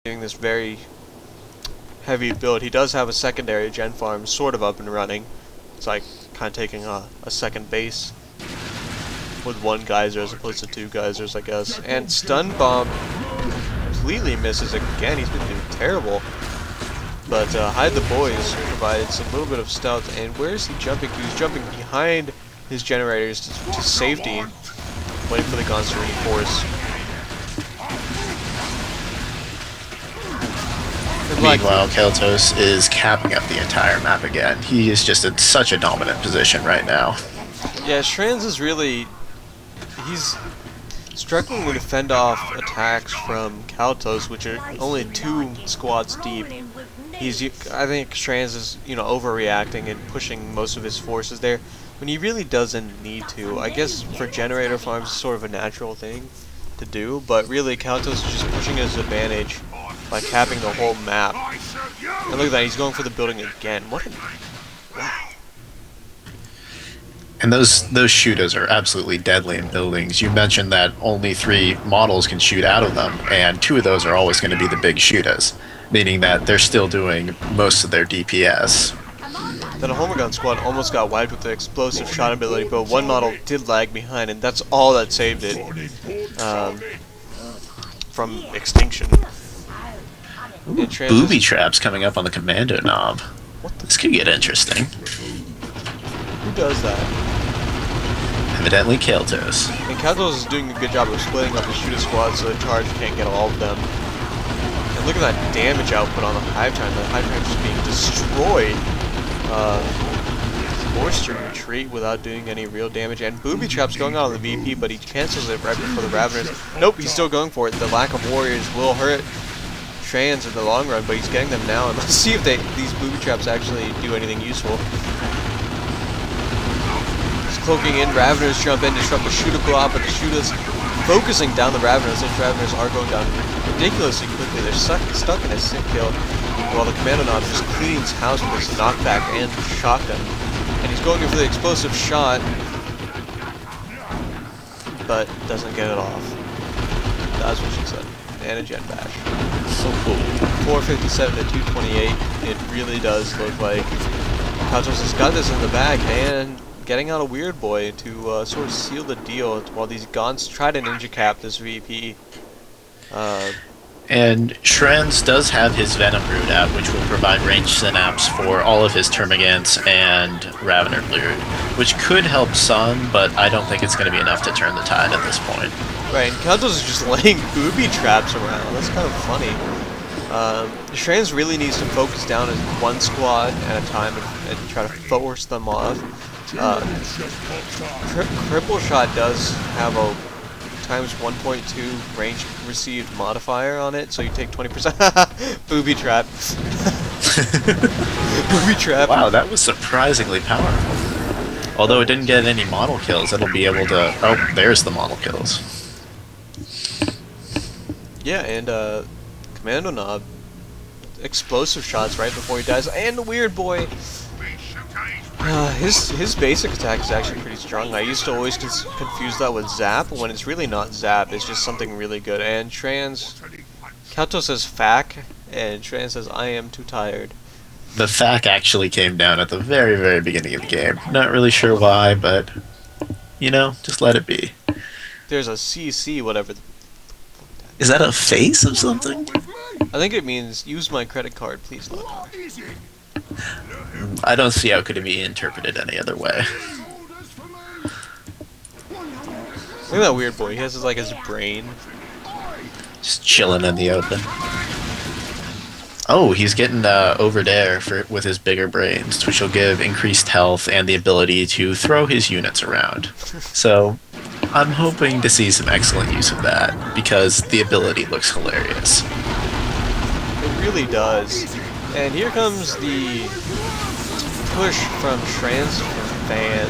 doing this very heavy build. He does have a secondary gen farm sort of up and running. It's like kind of taking a second base with one geyser as opposed to two geysers, I guess. And stun bomb completely misses again. He's been doing terrible. But Hide the Boys provided some little bit of stealth. And where is he jumping? He's jumping behind his generators to safety, waiting for the guns to reinforce. Meanwhile, Caeltos is capping up the entire map again. He is just in such a dominant position right now. Yeah, Schranz is really... he's struggling to fend off attacks from Caeltos, which are only 2 squads deep. I think Schranz is, overreacting and pushing most of his forces there when he really doesn't need to. I guess for generator farms, it's sort of a natural thing to do, but really Caeltos is just pushing his advantage by capping the whole map. And look at that, he's going for the building again. What a... wow. And those shooters are absolutely deadly in buildings. You mentioned that only 3 models can shoot out of them, and 2 of those are always going to be the big shooters, meaning that they're still doing most of their DPS. Then a Homer Gun squad almost got wiped with the explosive shot ability, but one model did lag behind, and that's all that saved it from extinction. Ooh, booby traps coming up on the commando knob. This could get interesting. Who does that? Evidently Caeltos. And Caeltos is doing a good job of splitting up the shooter squad so the charge can't get all of them. And look at that damage output on the Hive Time. The Hive Time is being destroyed. Forced to retreat without doing any real damage. And booby traps going on the VP, but he cancels it right before the Raveners. Nope, he's still going for it. The lack of warriors will hurt Schranz in the long run, but he's getting them now. And let's see if these booby traps actually do anything useful. Cloaking in, Raveners jump in, disrupt the shooter block, but the shooters focusing down the Raveners. Those Raveners are going down ridiculously quickly. They're stuck in a sick kill, while the commando knob just cleans house with his knockback and shotgun. And he's going in for the explosive shot, but doesn't get it off. That's what she said. And a gen bash. So cool. 457 to 228. It really does look like Caeltos has got this in the bag, and getting out a Weird Boy to sort of seal the deal while these Gaunts try to ninja cap this VP. And Schranz does have his Venom Brood out, which will provide range synapse for all of his Termagants and Ravener Brood, which could help some, but I don't think it's going to be enough to turn the tide at this point. Right, and Caeltos is just laying booby traps around. That's kind of funny. Schranz really needs to focus down as one squad at a time and try to force them off. Cripple Shot does have a times 1.2 range received modifier on it, so you take 20%. Booby trap. Booby trap. Wow, that was surprisingly powerful. Although it didn't get any model kills, it'll be able to... oh, there's the model kills. Yeah, and commando knob. Explosive shots right before he dies, and the Weird Boy. His basic attack is actually pretty strong. I used to always confuse that with Zap, when it's really not Zap, it's just something really good. And Caeltos says FAC, and Schranz says I am too tired. The FAC actually came down at the very, very beginning of the game. Not really sure why, but, just let it be. There's a CC, whatever. Is that a face of something? I think it means use my credit card, please, Lord. I don't see how it could be interpreted any other way. Look at that Weird Boy. He has his brain. Just chilling in the open. Oh, he's getting over there with his bigger brains, which will give increased health and the ability to throw his units around. So, I'm hoping to see some excellent use of that, because the ability looks hilarious. It really does. And here comes the push from Schranz Fan.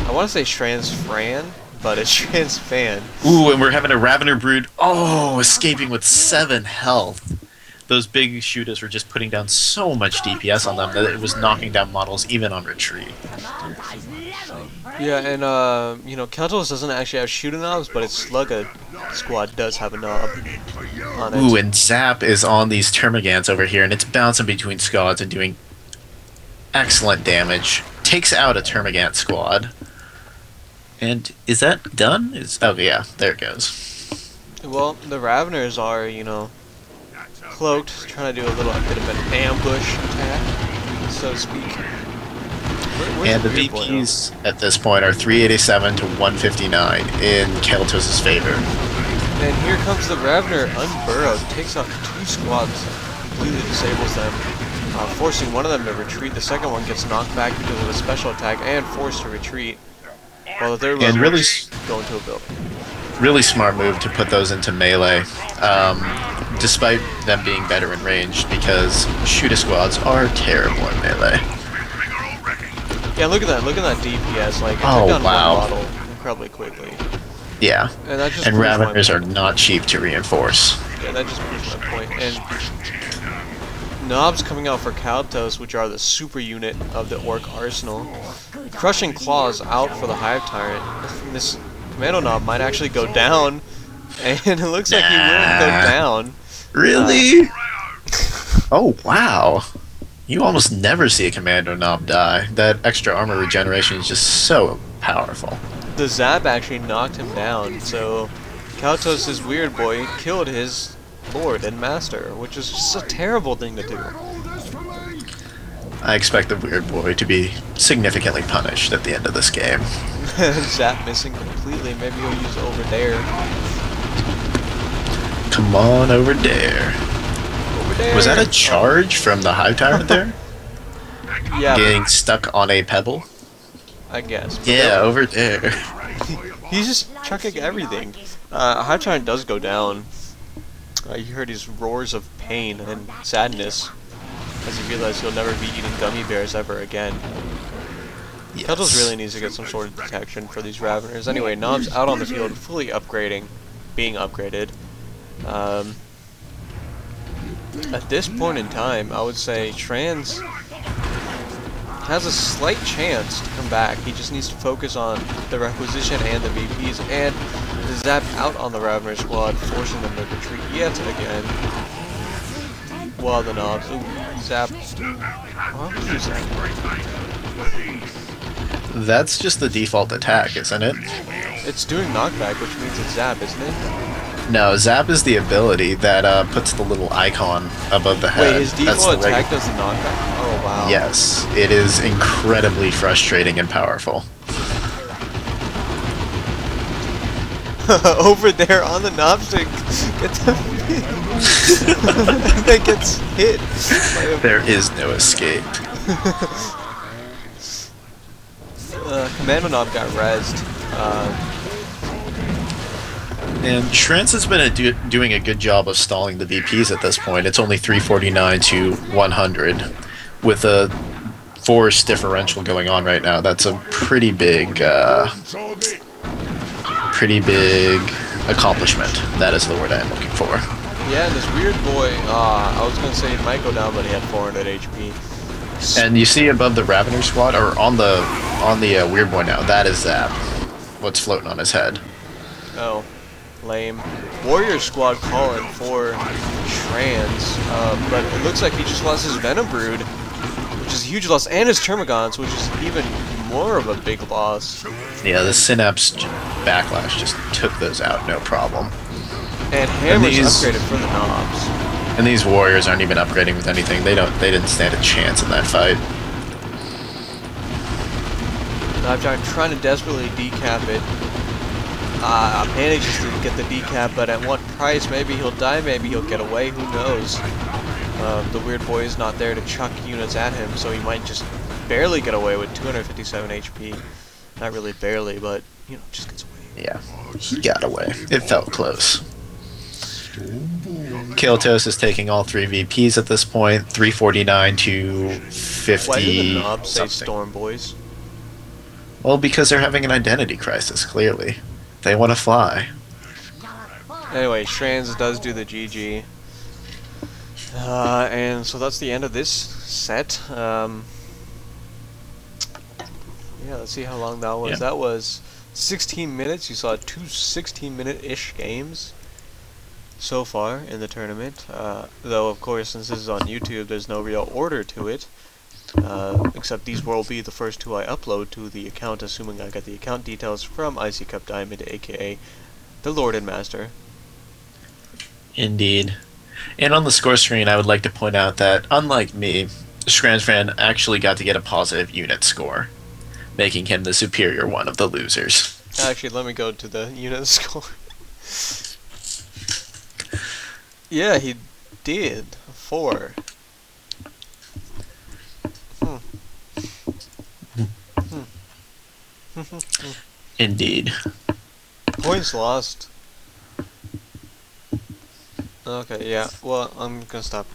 I want to say Schranz Fran, but it's Schranz Fan. Ooh, and we're having a Ravener Brood. Oh, escaping with 7 health. Those big shooters were just putting down so much DPS on them that it was knocking down models even on retreat. Yeah, and Caeltos doesn't actually have shooting knobs, but its Slugga squad does have a knob. on it. Ooh, and Zap is on these Termagants over here, and it's bouncing between squads and doing excellent damage. Takes out a Termagant squad. And is that done? Oh yeah, there it goes. Well, the Raveners are, you know, cloaked, trying to do a bit of an ambush attack, so to speak. And the VPs at this point are 387 to 159 in Caeltos' favor. And here comes the Ravener unburrowed, takes out 2 squads, completely disables them, forcing one of them to retreat. The second one gets knocked back because of a special attack and forced to retreat, while the third one really go into a building. Really smart move to put those into melee, despite them being better in range, because shooter squads are terrible in melee. Yeah, look at that DPS, like, it took down one model incredibly quickly. Yeah, and Raveners are not cheap to reinforce. Yeah, that just proves my point. And Knobs coming out for Caeltos, which are the super unit of the Orc arsenal. Crushing Claws out for the Hive Tyrant. This Commando Knob might actually go down, and it looks like he will go down. Really? Oh, wow. You almost never see a Commando Knob die. That extra armor regeneration is just so powerful. The Zap actually knocked him down, so Caeltos' weird boy killed his lord and master, which is just a terrible thing to do. I expect the weird boy to be significantly punished at the end of this game. Zap missing completely, maybe he'll use over there. Come on over there. Was that a charge from the Hive Tyrant there? Yeah. Getting stuck on a pebble? I guess. Yeah, over there. He's just chucking everything. Hive Tyrant does go down. You heard his roars of pain and sadness as he realized he'll never be eating gummy bears ever again. Yes. Caeltos really needs to get some sort of detection for these Raveners. Anyway, Knobs out on the field, fully being upgraded. At this point in time, I would say Schranz has a slight chance to come back. He just needs to focus on the requisition and the VPs, and the Zap out on the Ravener squad, forcing them to retreat yet again. While the Knobs, Zap. That's just the default attack, isn't it? It's doing knockback, which means it's Zap, isn't it? No, Zap is the ability that puts the little icon above the head. Wait, his default attack does the knockback? Oh, wow. Yes, it is incredibly frustrating and powerful. Over there on the knobstick, that gets hit. There is no escape. Commando Knob got rezzed. And Schranz has been doing a good job of stalling the VPs at this point. It's only 349 to 100. With a force differential going on right now, that's a pretty big accomplishment. That is the word I am looking for. Yeah, this weird boy, I was going to say he might go down, but he had 400 HP. And you see above the Ravener squad, or on the weird boy now, that is Zap. What's floating on his head. Oh. Lame. Warrior squad calling for Schranz, but it looks like he just lost his Venom Brood, which is a huge loss, and his Termagants, which is even more of a big loss. Yeah, the Synapse Backlash just took those out, no problem. And Hammer's upgraded for the Knobs. And these Warriors aren't even upgrading with anything. They didn't stand a chance in that fight. I'm trying to desperately decap it. Manages to get the decap, but at what price? Maybe he'll die, maybe he'll get away, who knows. The weird boy is not there to chuck units at him, so he might just barely get away with 257 HP. Not really barely, but, you know, just gets away. Yeah, he got away. It felt close. Caeltos is taking all 3 VPs at this point, 349 to 50. Why do the Knobs say Storm Boys? Well, because they're having an identity crisis, clearly. They want to fly. Anyway, Schranz does do the GG. And so that's the end of this set. Yeah, let's see how long that was. Yeah. That was 16 minutes. You saw 2 16-minute-ish games. so far in the tournament. Though, of course, since this is on YouTube, there's no real order to it. Except these will be the first two I upload to the account, assuming I get the account details from iCCupDiamond, aka the Lord and Master. Indeed. And on the score screen, I would like to point out that, unlike me, Schranz Fan actually got to get a positive unit score, making him the superior one of the losers. Actually, let me go to the unit score. Yeah, he did. 4. Indeed. Points lost. Okay, yeah. Well, I'm gonna stop